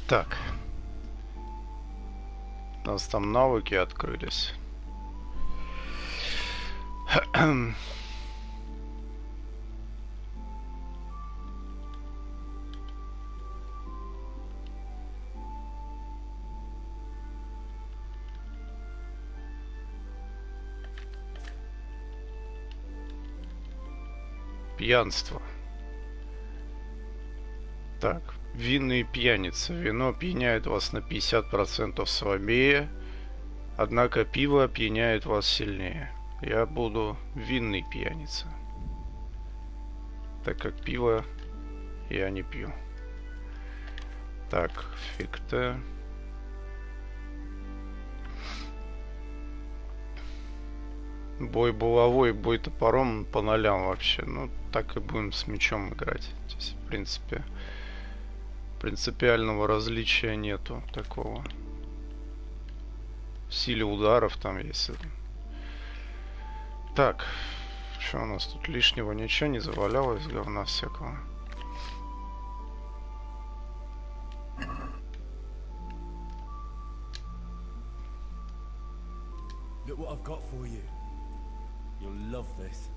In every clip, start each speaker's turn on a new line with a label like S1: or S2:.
S1: Так. У нас там навыки открылись. Пьянство. Так, винные пьяницы. Вино опьяняет вас на 50% слабее, однако пиво опьяняет вас сильнее. Я буду винный пьяница, так как пиво я не пью. Так, фиг-то. Бой булавой, бой топором по нолям вообще. Ну, так и будем с мечом играть. Здесь, в принципе, принципиального различия нету такого. В силе ударов там есть. Так, что у нас тут лишнего? Ничего не завалялось, говна всякого.
S2: Look what I've got for you. You'll love this.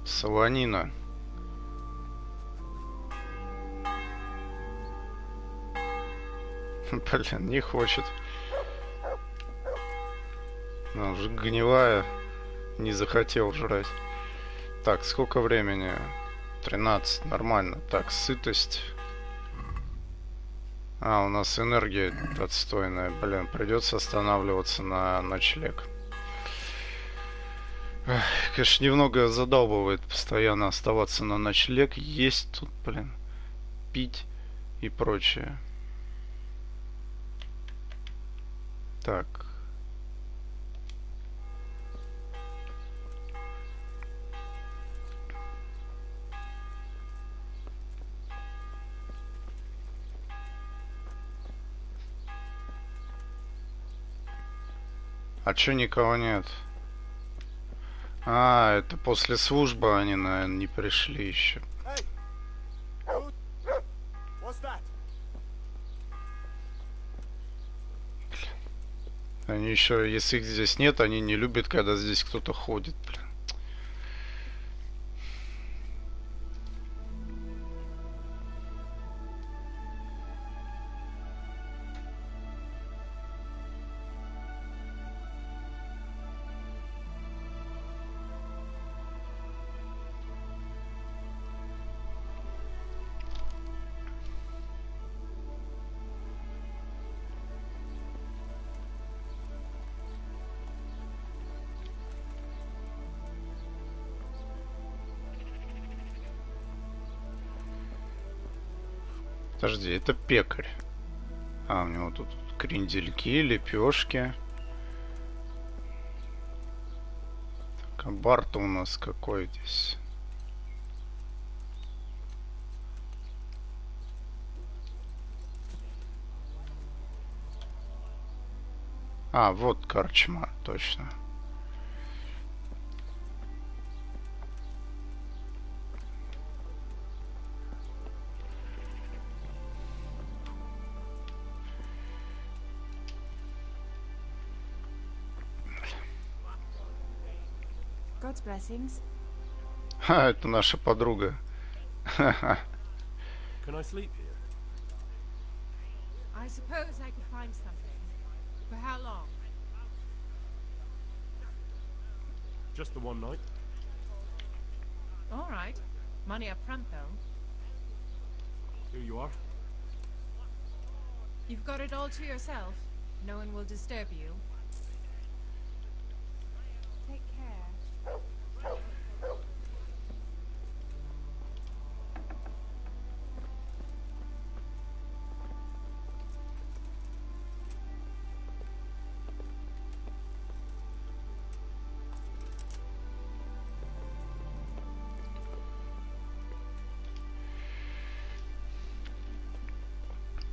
S1: Солонина. Блин, не хочет. Она уже гнилая. Не захотел жрать. Так, сколько времени? 13, нормально. Так, сытость. А, у нас энергия отстойная. Блин, придется останавливаться на ночлег. Эх, конечно, немного задалбывает постоянно оставаться на ночлег. Есть тут, блин, пить и прочее. Так. А чё никого нет? А, это после службы они, наверное, не пришли еще. Они еще, если их здесь нет, они не любят, когда здесь кто-то ходит, блин. Подожди, это пекарь. А, у него тут крендельки, лепешки. Так, а бар-то у нас какой здесь? А, вот корчма, точно.
S3: God's blessings.
S1: Ха, это наша подруга. Ха-ха.
S2: Can I sleep here?
S3: I suppose I could find something. For how long?
S2: Just the one night.
S3: All right. Money up front, though.
S2: Here you are.
S3: You've got it all to yourself. No one will disturb you. Take care.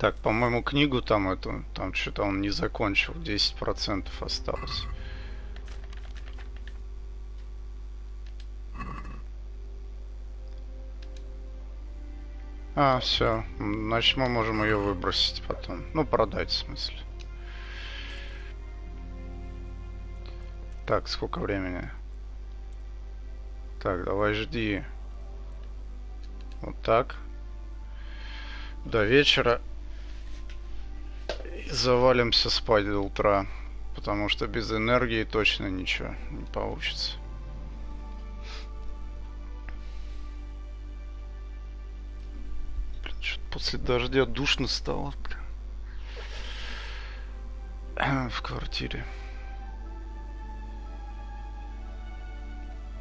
S1: Так, по-моему, книгу там эту, там что-то он не закончил, 10% осталось. А, все. Значит, мы можем ее выбросить потом. Ну, продать, в смысле. Так, сколько времени? Так, давай жди. Вот так. До вечера. И завалимся спать до утра. Потому что без энергии точно ничего не получится. Блин, что-то после дождя душно стало. В квартире.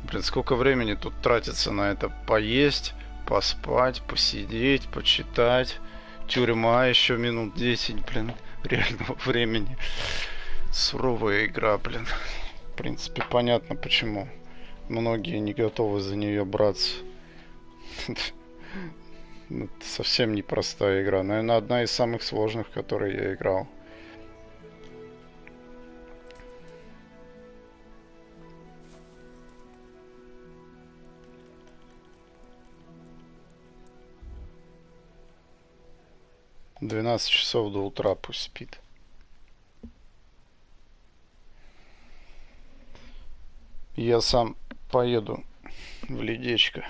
S1: Блин, сколько времени тут тратится на это? Поесть, поспать, посидеть, почитать. Тюрьма еще минут 10, блин, реального времени. Суровая игра, блин. В принципе, понятно, почему многие не готовы за нее браться. Это совсем непростая игра. Наверное, одна из самых сложных, в которые я играл. «12 часов до утра пусть спит». Я сам поеду в Лидечко.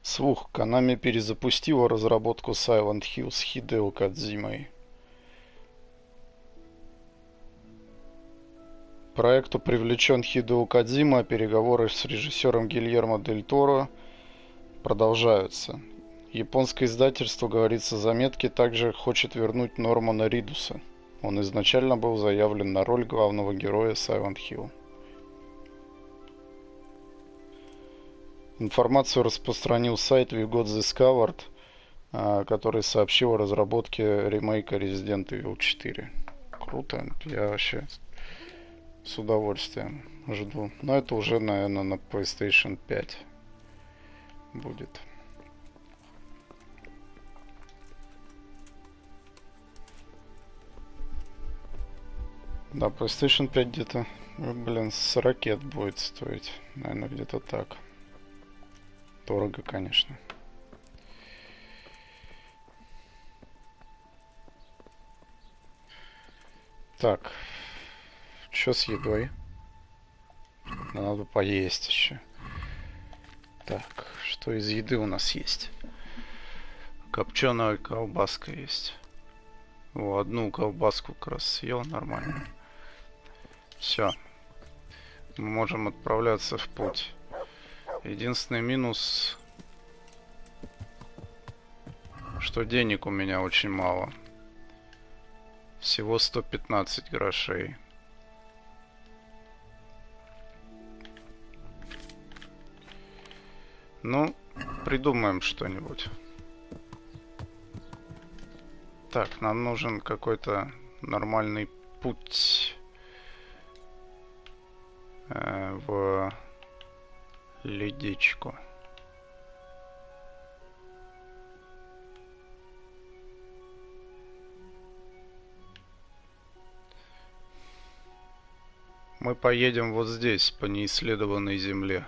S1: Слух, Konami перезапустила разработку Silent Hill с Хидео Кодзимой. К проекту привлечен Хидео Кодзима, а переговоры с режиссером Гильермо Дель Торо продолжаются. Японское издательство, говорится в заметке, также хочет вернуть Нормана Ридуса. Он изначально был заявлен на роль главного героя Silent Hill. Информацию распространил сайт We Got Discovered, который сообщил о разработке ремейка Resident Evil 4. Круто, я вообще с удовольствием жду. Но это уже, наверное, на PlayStation 5 будет. Да, PlayStation 5 где-то, блин, с ракет будет стоить. Наверное, где-то так. Дорого, конечно. Так, что с едой? Надо поесть еще. Так, что из еды у нас есть? Копченая колбаска есть. О, одну колбаску как раз съел, нормально. Все. Мы можем отправляться в путь. Единственный минус, что денег у меня очень мало. Всего 115 грошей. Ну, придумаем что-нибудь. Так, нам нужен какой-то нормальный путь в Ледичку. Мы поедем вот здесь, по неисследованной земле.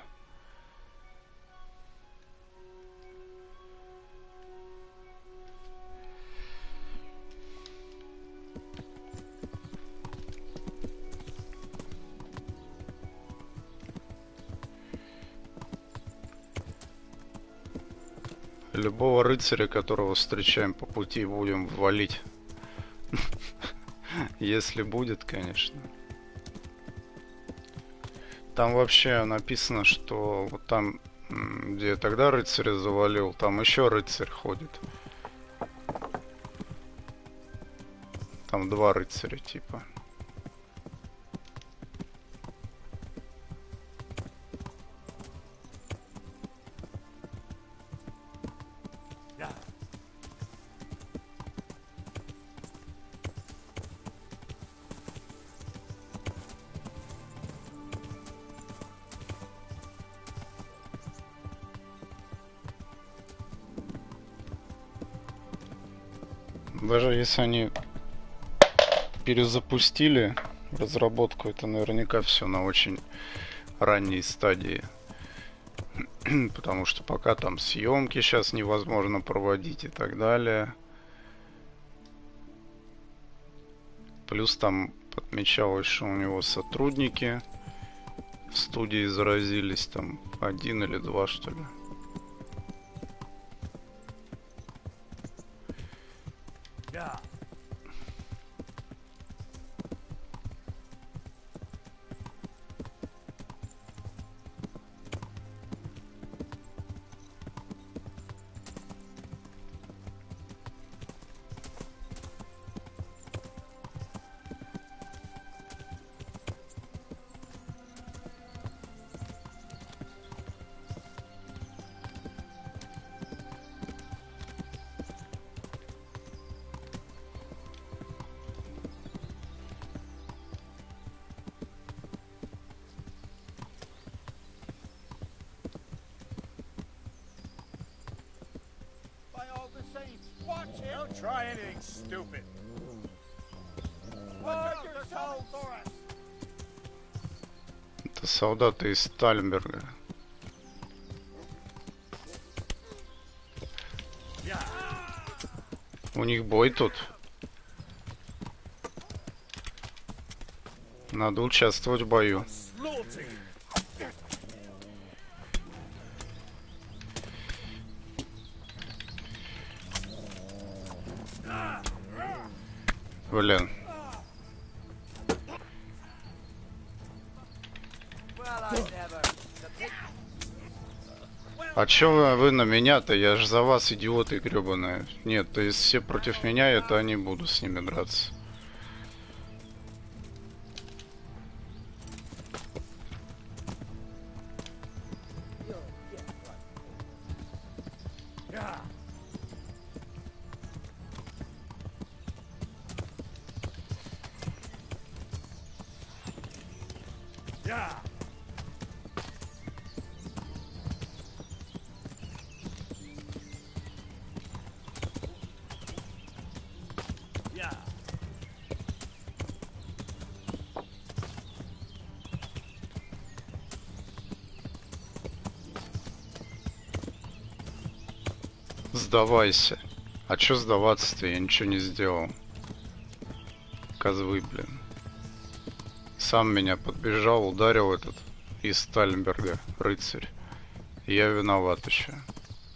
S1: Любого рыцаря, которого встречаем по пути, будем валить. Если будет, конечно. Там вообще написано, что вот там, где я тогда рыцаря завалил, там еще рыцарь ходит. Там два рыцаря типа. Даже если они перезапустили разработку, это наверняка все на очень ранней стадии. Потому что пока там съемки сейчас невозможно проводить и так далее. Плюс там отмечалось, что у него сотрудники в студии заразились, там 1 или 2 что ли.
S2: Don't try anything stupid.
S1: Это солдаты из Стальберга. У них бой тут. Надо участвовать в бою. Блин. А чё вы на меня-то? Я ж за вас, идиоты гребаные. Нет, то есть все против меня, это не буду с ними драться. Сдавайся. А чё сдаваться-то? Я ничего не сделал. Козлы, блин. Сам меня подбежал, ударил этот из Стальберга рыцарь. Я виноват еще.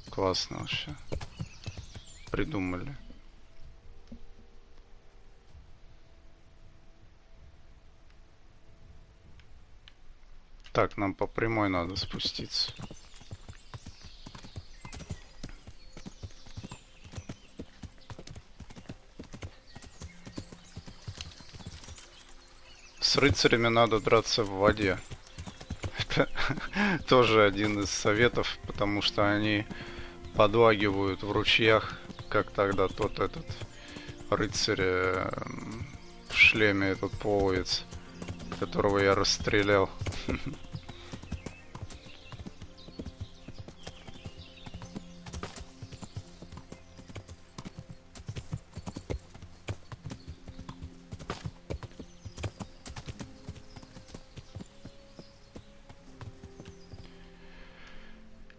S1: Классно вообще. Придумали. Так, нам по прямой надо спуститься. С рыцарями надо драться в воде. Это тоже один из советов, потому что они подлагивают в ручьях, как тогда тот этот рыцарь в шлеме, этот половец, которого я расстрелял.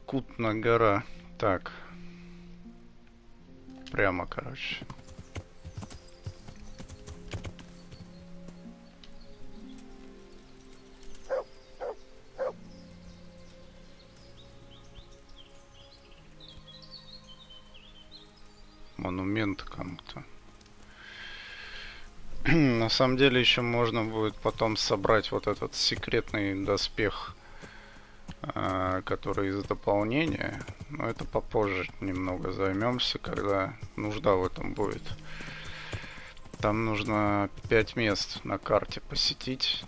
S1: Кутна гора. Так. Прямо, короче. монумент кому-то. На самом деле еще можно будет потом собрать вот этот секретный доспех, который из дополнения. Но это попозже немного займемся, когда нужда в этом будет. Там нужно 5 мест на карте посетить.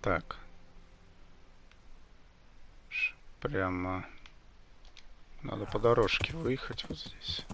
S1: Так. Прямо надо по дорожке выехать вот здесь.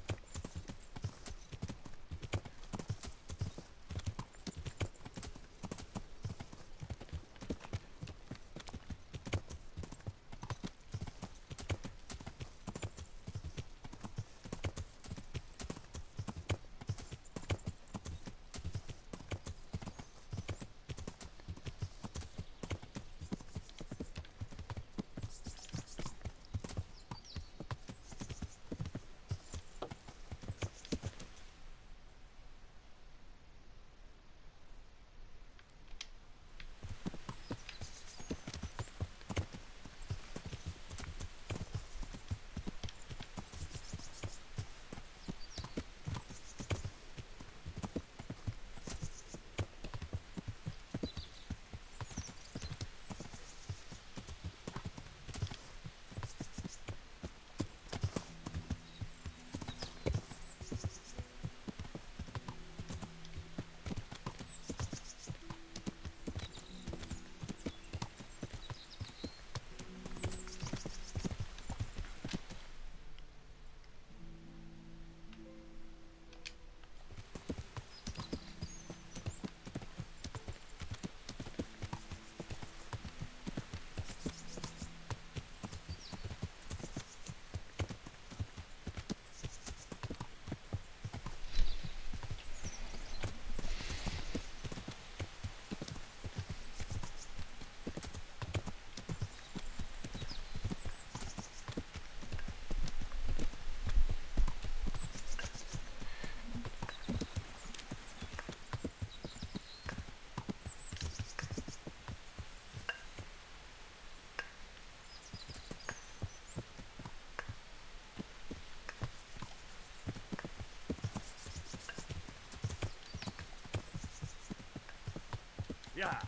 S2: Yeah.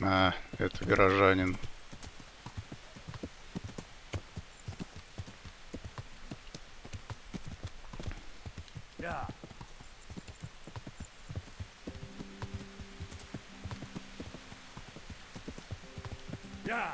S1: А, это горожанин.
S2: Yeah. Yeah.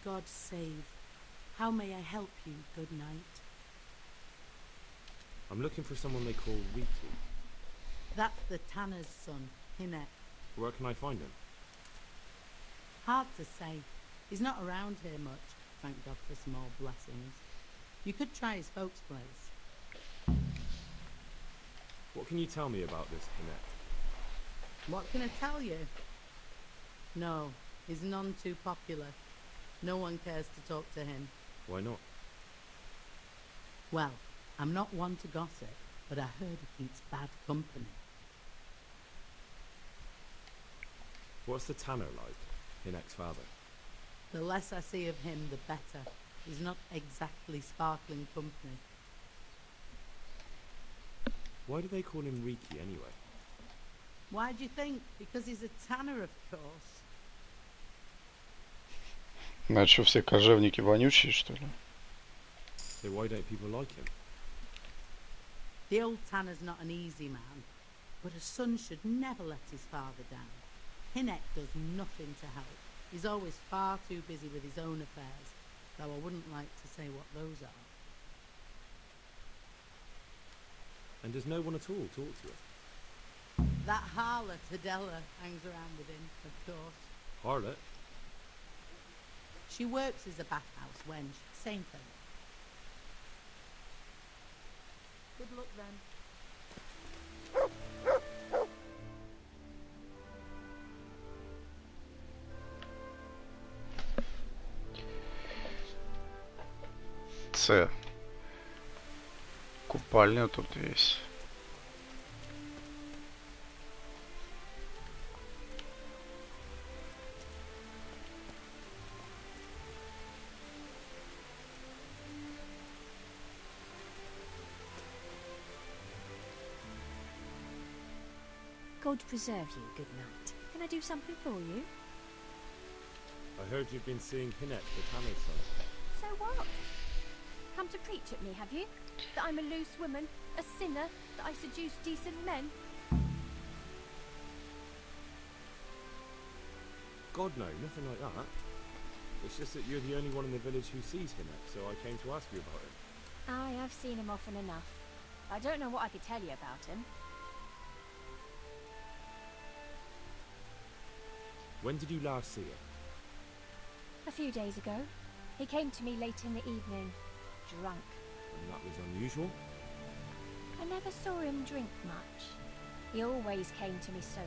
S4: God save. How may I help you, good knight?
S5: I'm looking for someone they call Riki.
S4: That's the tanner's son, Hinek.
S5: Where can I find him?
S4: Hard to say. He's not around here much, thank God for small blessings. You could try his folks' place.
S5: What can you tell me about this Hinek?
S4: What can I tell you? No, he's none too popular. No one cares to talk to him.
S5: Why not?
S4: Well, I'm not one to gossip, but I heard he keeps bad company.
S5: What's the tanner like, Hinek's father?
S4: The less I see of him, the better. He's not exactly sparkling company.
S5: Why do they call him Riki anyway?
S4: Why do you think? Because he's a tanner, of course.
S1: А что, все кожевники вонючие, что ли?
S5: So why don't people like him?
S4: The old tanner's not an easy man, but a son should never let his father down. Hinek does nothing to help. He's always far too busy with his own affairs, though I wouldn't like to say what those are.
S5: And does no one at all talk to her?
S4: That harlot Adela hangs around with him, of course.
S5: Harlot?
S4: She works as a bathhouse wench, same thing. Good luck then.
S1: С. Купальня тут есть.
S6: God preserve you, good night. Can I do something for you?
S5: I heard you've been seeing Hinek, the Tanner's son.
S6: So what? Come to preach at me, have you? That I'm a loose woman, a sinner, that I seduce decent men?
S5: God, no, nothing like that. It's just that you're the only one in the village who sees Hinek, so I came to ask you about him.
S6: Aye, I've seen him often enough. I don't know what I could tell you about him.
S5: When did you last see her?
S6: A few days ago. He came to me late in the evening, drunk.
S5: And that was unusual?
S6: I never saw him drink much. He always came to me sober.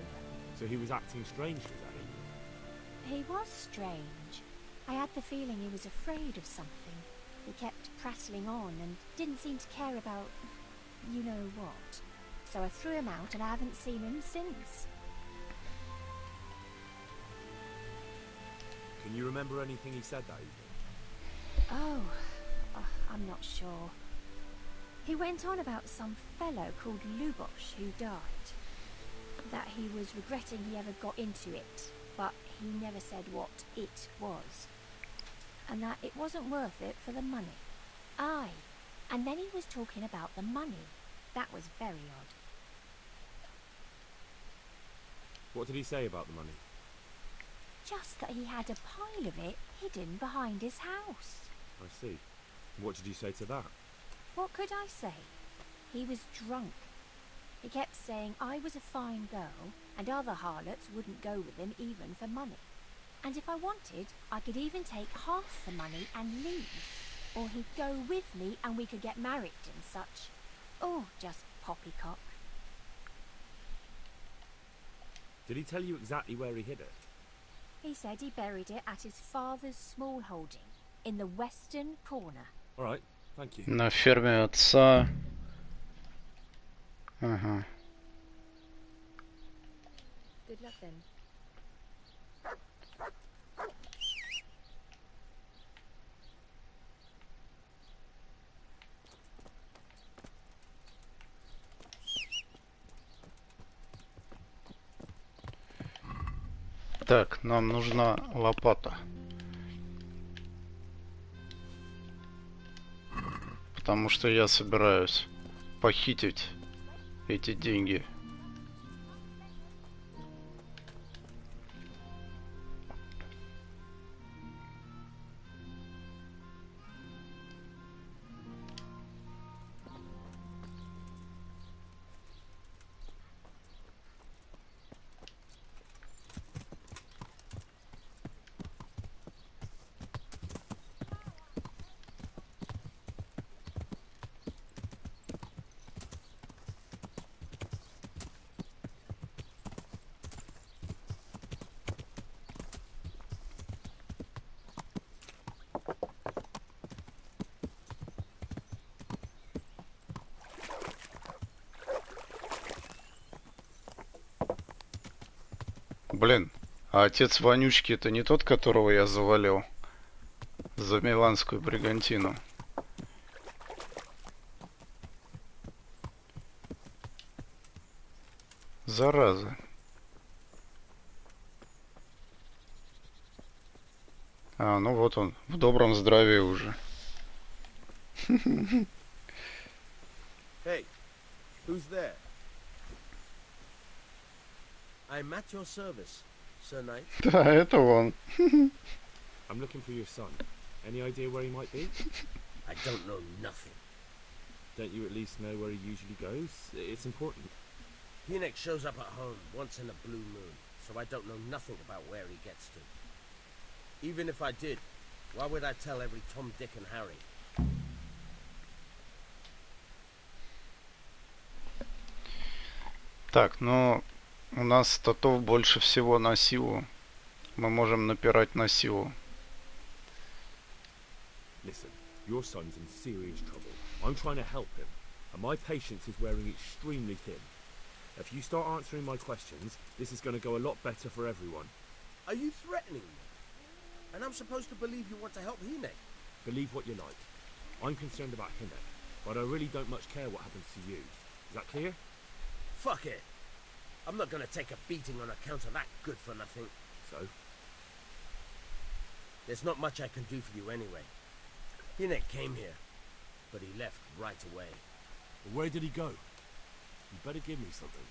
S5: So he was acting strangely, that evening?
S6: He was strange. I had the feeling he was afraid of something. He kept prattling on and didn't seem to care about you know what. So I threw him out and I haven't seen him since.
S5: Can you remember anything he said that evening?
S6: Oh, I'm not sure. He went on about some fellow called Lubosh who died. That he was regretting he ever got into it, but he never said what it was. And that it wasn't worth it for the money. Aye, and then he was talking about the money. That was very odd.
S5: What did he say about the money?
S6: Just that he had a pile of it hidden behind his house.
S5: I see. What did you say to that?
S6: What could I say? He was drunk. He kept saying I was a fine girl and other harlots wouldn't go with him even for money. And if I wanted, I could even take half the money and leave. Or he'd go with me and we could get married and such. Oh, just poppycock.
S5: Did he tell you exactly where he hid it?
S6: He said he buried it at his father's small holding, in the western corner.
S5: All right, thank you.
S1: На ферме отца. Ага.
S6: Good luck then.
S1: Так, нам нужна лопата. Потому что я собираюсь похитить эти деньги. Блин, а отец Вонючки это не тот, которого я завалил за миланскую бригантину? Зараза. А, ну вот он, в добром здравии уже.
S7: Hey, who's there? I'm at your service. Sir Knight?
S1: Да, это он.
S5: I'm looking for your son. Any idea where he might be?
S7: I don't know nothing.
S5: Don't you at least know where he usually goes? It's important.
S7: Hinek shows up at home once in a blue moon, so I don't know nothing about where he gets to. Even if I did, why would I tell every Tom, Dick and Harry?
S1: Так, ну, у нас статов больше всего на силу. Мы можем напирать на силу.
S5: Listen, your son's in serious trouble. I'm trying to help him, and my patience is wearing extremely thin. If you start answering my questions, this is going to go a lot better for everyone.
S7: Are you threatening me? And I'm supposed to believe you want to help Hinek?
S5: Believe what you like. I'm concerned about Hinek, but I really don't much care what happens to you. Is that clear?
S7: Fuck it. I'm not gonna take a beating on account of that good for nothing.
S5: So?
S7: There's not much I can do for you anyway. Hinek came here, but he left right away.
S5: Well, where did he go? You better give me something.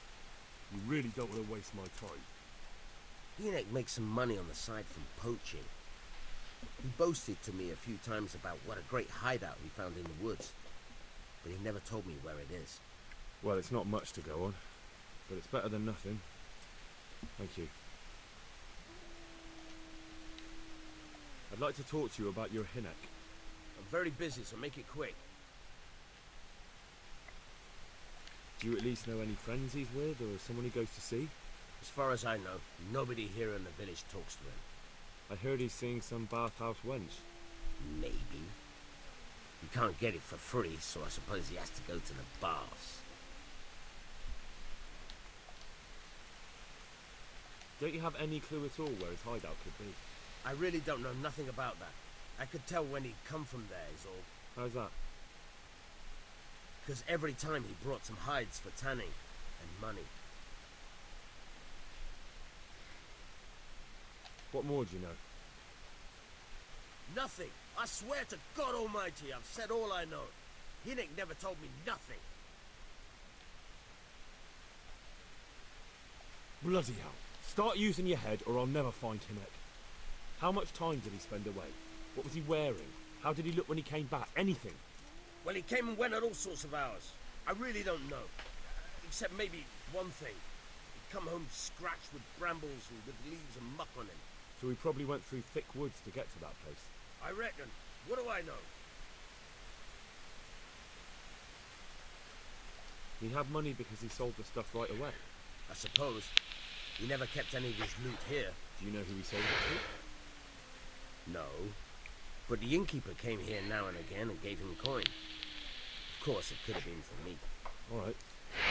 S5: You really don't want to waste my time.
S7: Hinek makes some money on the side from poaching. He boasted to me a few times about what a great hideout he found in the woods, but he never told me where it is.
S5: Well, it's not much to go on, but it's better than nothing. Thank you. I'd like to talk to you about your Hinek.
S7: I'm very busy, so make it quick.
S5: Do you at least know any friends he's with, or someone he goes to see?
S7: As far as I know, nobody here in the village talks to him.
S5: I heard he's seeing some bathhouse wench.
S7: Maybe. You can't get it for free, so I suppose he has to go to the baths.
S5: Don't you have any clue at all where his hideout could be?
S7: I really don't know nothing about that. I could tell when he'd come from there is all.
S5: How's that?
S7: Because every time he brought some hides for tanning and money.
S5: What more do you know?
S7: Nothing. I swear to God Almighty, I've said all I know. Hinek never told me nothing.
S5: Bloody hell. Start using your head or I'll never find Hinek. How much time did he spend away? What was he wearing? How did he look when he came back? Anything?
S7: Well, he came and went at all sorts of hours. I really don't know. Except maybe one thing. He'd come home scratched with brambles and with leaves and muck on him.
S5: So he probably went through thick woods to get to that place.
S7: I reckon. What do I know?
S5: He had money because he sold the stuff right away.
S7: I suppose. He never kept any of his loot here.
S5: Do you know who he sold it to?
S7: No. But the innkeeper came here now and again and gave him coin. Of course, it could have been for me.
S5: All right.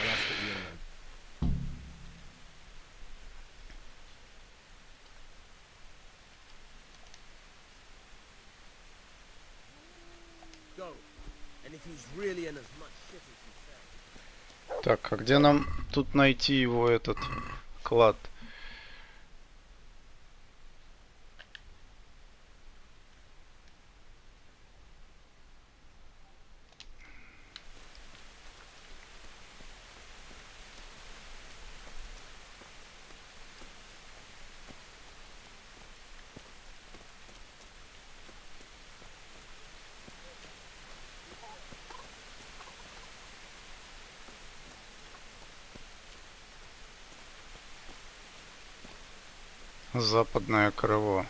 S5: I'll ask at the inn then.
S7: Go. And if he's really in as much shit as he said.
S1: Так, а где нам тут найти его этот клад? Западное крыло.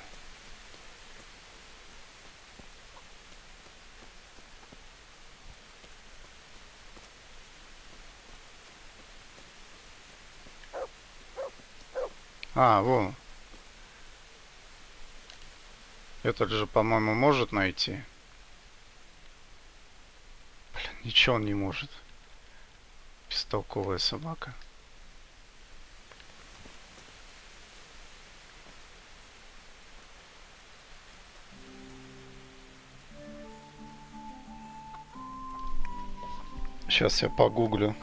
S1: А, вон. Этот же, по-моему, может найти. Блин, ничего он не может. Бестолковая собака. Сейчас я погуглю.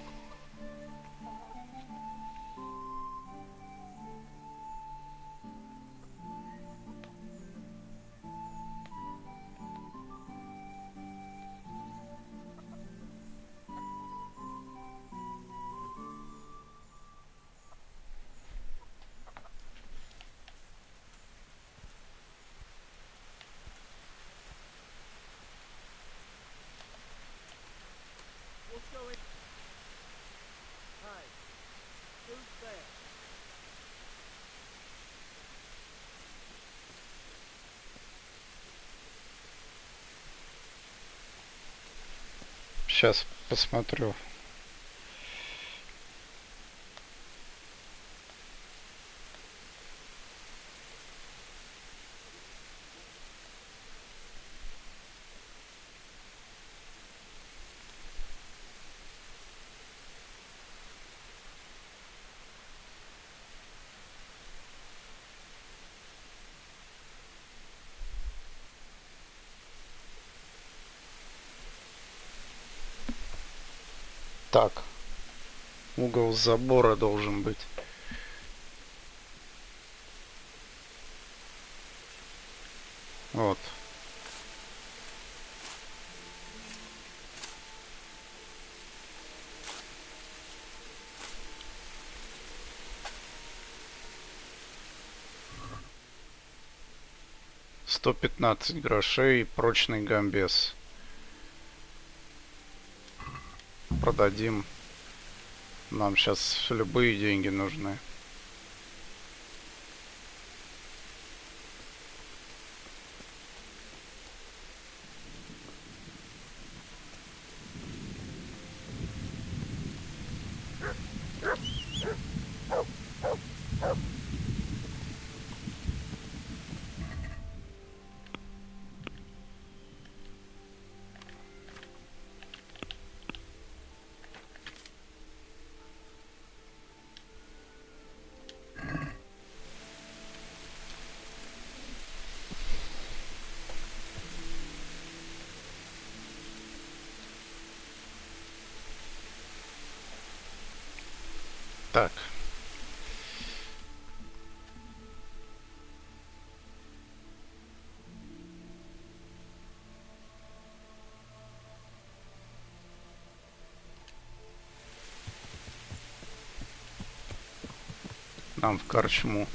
S1: Сейчас посмотрю. Так, угол забора должен быть. Вот. $115 прочный гамбез. Продадим. Нам сейчас любые деньги нужны. Так. Нам в корчму.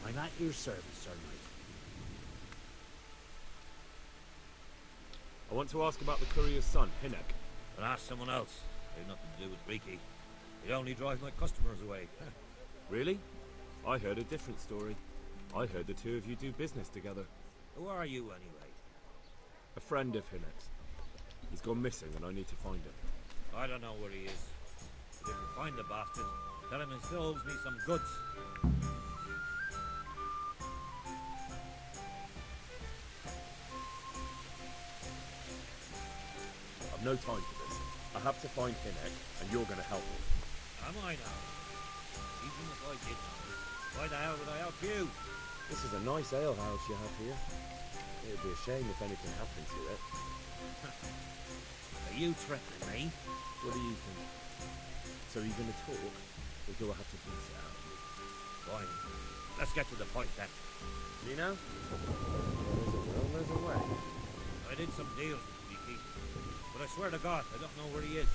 S5: I'm at your service, Sir Knight. I want to ask about the courier's son, Hinnock.
S8: But ask someone else. They've nothing to do with Freaky. He'd only drive my customers away.
S5: Really? I heard a different story. I heard the two of you do business together.
S8: Who are you, anyway?
S5: A friend of Hinnock's. He's gone missing and I need to find him.
S8: I don't know where he is. But if you find the bastard, tell him he still owes me some goods.
S5: I've no time for this. I have to find Hinnock and you're going to help me.
S8: Am I now? Even if I did know, why the hell would I help you?
S5: This is a nice alehouse you have here. It would be a shame if anything happened to it.
S8: Are you threatening me?
S5: What do you think? So are you going to talk, or do I have to beat it out of you?
S8: Fine. Let's get to the point then.
S5: You know? There's a will, there's a way.
S8: I did some deals with Freaky, but I swear to God, I don't know where he is.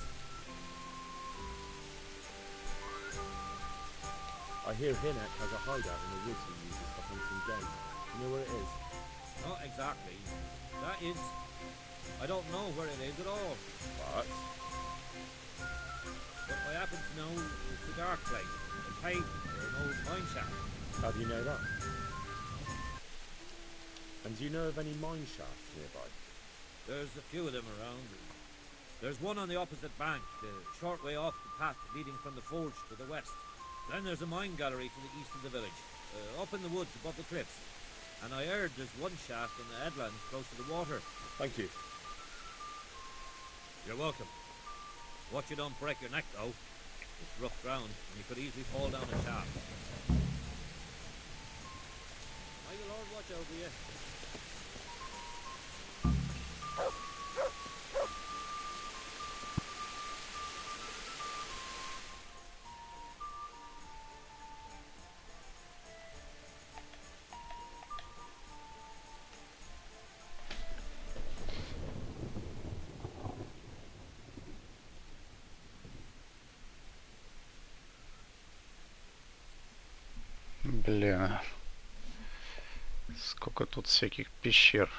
S5: I hear Hinnock has a hideout in the woods he uses for hunting game. You know where it is?
S8: Not exactly. That is... I don't know where it is at all.
S5: But
S8: I happen to know it's a dark place, a cave or an old mine shaft.
S5: how do you know that? And do you know of any mine shafts nearby?
S8: There's a few of them around. There's one on the opposite bank, a short way off the path leading from the forge to the west. Then there's a mine gallery to the east of the village, up in the woods above the cliffs. And I heard there's one shaft in the headlands close to the water.
S5: Thank you.
S8: You're welcome. Watch you don't break your neck, though. It's rough ground, and you could easily fall down a shaft. May the Lord watch over you.
S1: Бля. Сколько тут всяких пещер.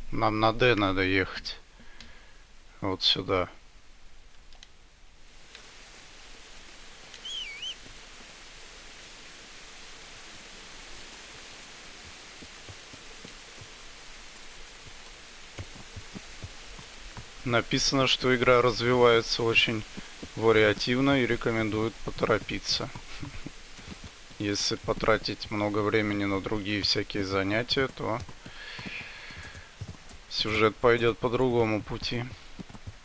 S1: Нам на Д надо ехать. Вот сюда. Написано, что игра развивается очень вариативно и рекомендуют поторопиться. Если потратить много времени на другие всякие занятия, то сюжет пойдет по другому пути.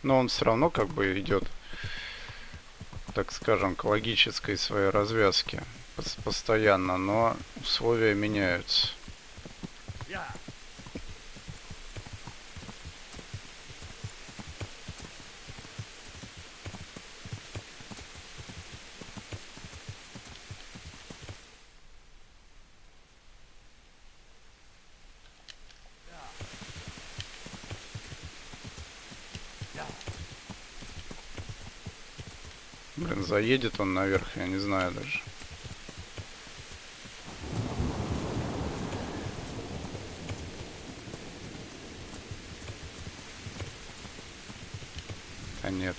S1: Но он все равно как бы идет, так скажем, к логической своей развязке постоянно, но условия меняются. Блин, заедет он наверх, я не знаю даже. А нет.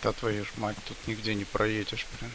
S1: Да твою ж мать, тут нигде не проедешь, блин.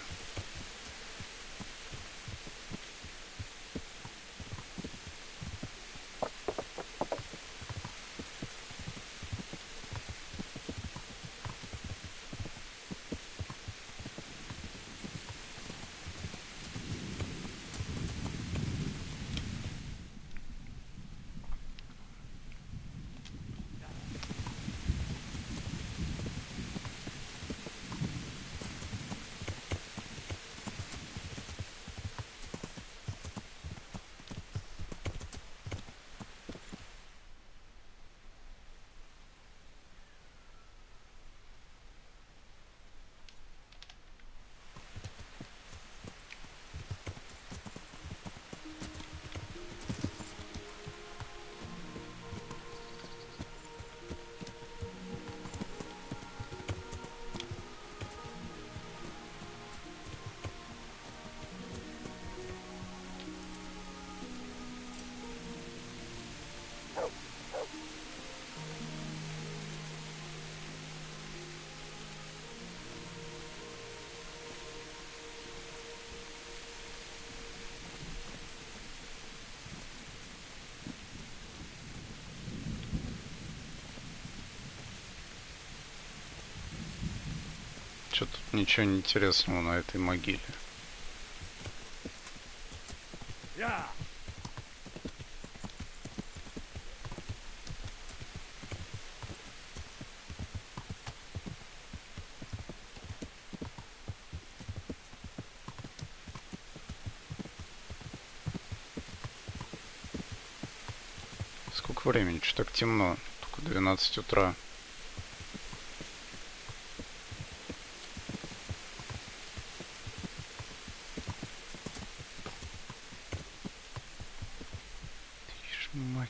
S1: Что-то ничего не интересного на этой могиле.
S5: Yeah.
S1: Сколько времени? Что так темно? Только 12 утра. Мать.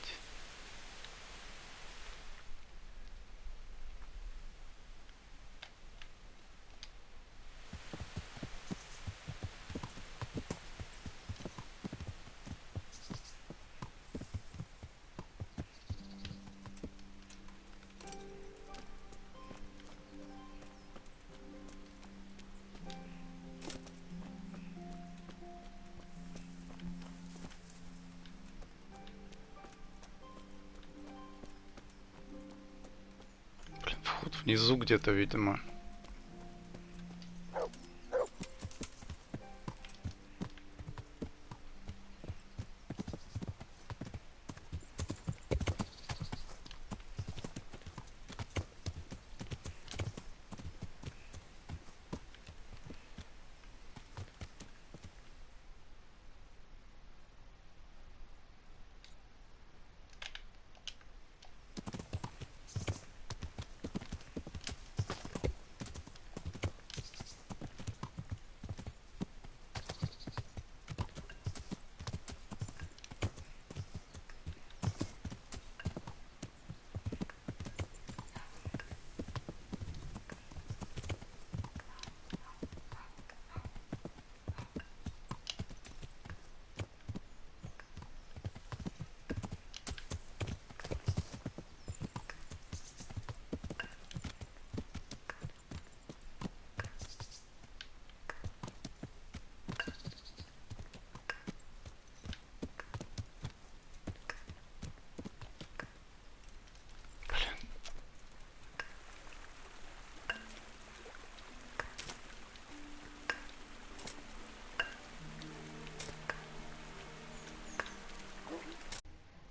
S1: Вход внизу где-то, видимо.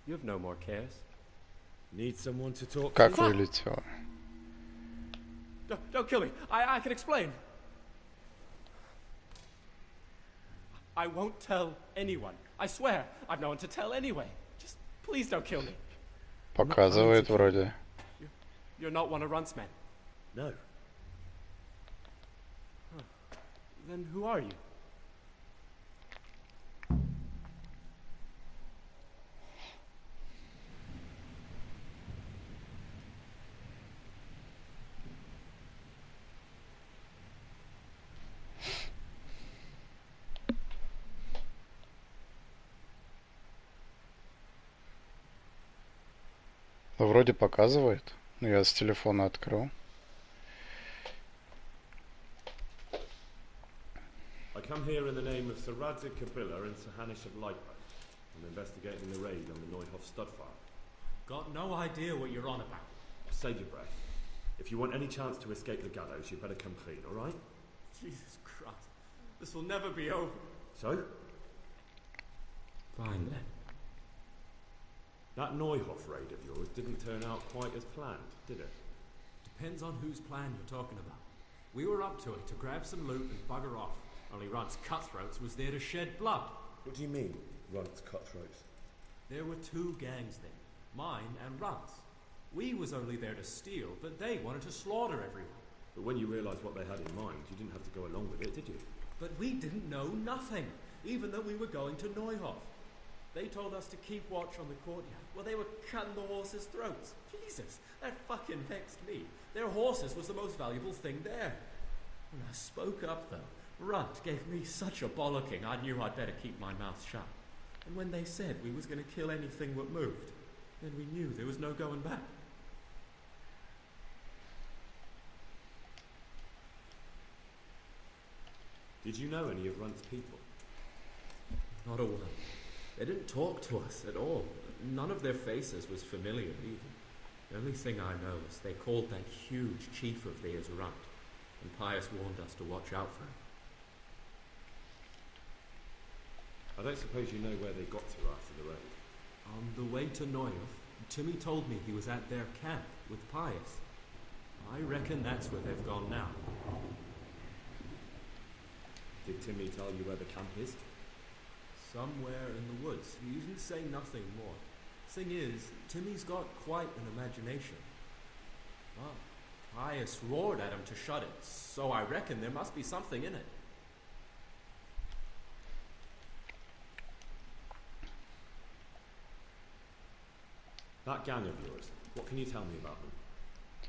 S5: You have no more cares. Need someone to talk to?
S1: Как вылетело?
S9: Don't kill me. I can explain. I won't tell anyone. I swear. I've no one to tell anyway. Just please don't kill me.
S1: Показывает вроде.
S9: You're not one of Runt's men.
S5: No.
S9: Then who are you?
S1: Вроде показывает. Но я с телефона открыл.
S5: I come here in the name of Sir Radzik Kabila and Sir Hanish of Lightbow. I'm investigating the raid on the Neuhof stud farm.
S2: Got no idea what you're on about.
S5: Save your breath. If you want any chance to escape the gallows, you better come clean, all right?
S9: Jesus Christ. This will never be over.
S5: So?
S9: Fine then.
S5: That Neuhof raid of yours didn't turn out quite as planned, did it?
S2: Depends on whose plan you're talking about. We were up to it to grab some loot and bugger off. Only Runt's cutthroats was there to shed blood.
S5: What do you mean, Runt's cutthroats?
S2: There were two gangs then, mine and Runt's. We was only there to steal, but they wanted to slaughter everyone.
S5: But when you realised what they had in mind, you didn't have to go along with it, did you?
S2: But we didn't know nothing, even though we were going to Neuhof. They told us to keep watch on the courtyard. Well, they were cutting the horses' throats. Jesus, that fucking vexed me. Their horses was the most valuable thing there. When I spoke up, though, Runt gave me such a bollocking I knew I'd better keep my mouth shut. And when they said we was going to kill anything that moved, then we knew there was no going back.
S5: Did you know any of Runt's people?
S2: Not a one. They didn't talk to us at all. None of their faces was familiar either. The only thing I know is they called that huge chief of theirs Runt. and Pius warned us to watch out for him.
S5: I don't suppose you know where they got to after the raid?
S2: On the way to Neuhof, Timmy told me he was at their camp with Pius. I reckon that's where they've gone now.
S5: Did Timmy tell you where the camp is?
S2: Somewhere in the woods. He didn't say nothing more. Thing is, Timmy's got quite an imagination. Well, Pius roared at him to shut it, so I reckon there must be something in it.
S5: That gang of yours, what can you tell me about them?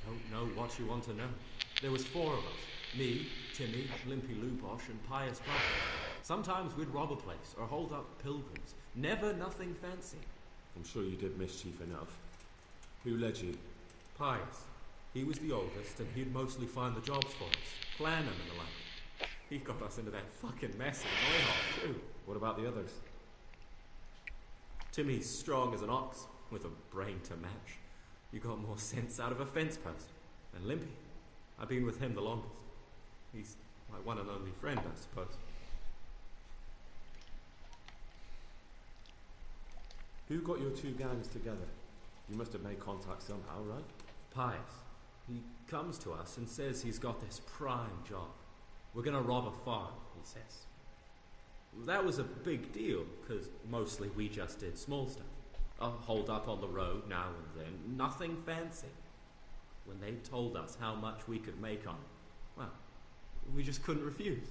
S2: Don't know what you want to know. There was 4 of us. Me, Timmy, Limpy Lubosh, and Pius Brother. Sometimes we'd rob a place or hold up pilgrims. Never nothing fancy.
S5: I'm sure you did mischief enough. Who led you?
S2: Pius. He was the oldest, and he'd mostly find the jobs for us. Plan them and the like. He got us into that fucking mess in Neuhof, too.
S5: What about the others?
S2: Timmy's strong as an ox, with a brain to match. You got more sense out of a fence post. And Limpy, I've been with him the longest. He's my one and only friend, I suppose.
S5: Who got your 2 gangs together? You must have made contact somehow, right?
S2: Pius. He comes to us and says he's got this prime job. We're gonna rob a farm, he says. That was a big deal, because mostly we just did small stuff. Hold up on the road now and then, nothing fancy. When they told us how much we could make on it, well, we just couldn't refuse.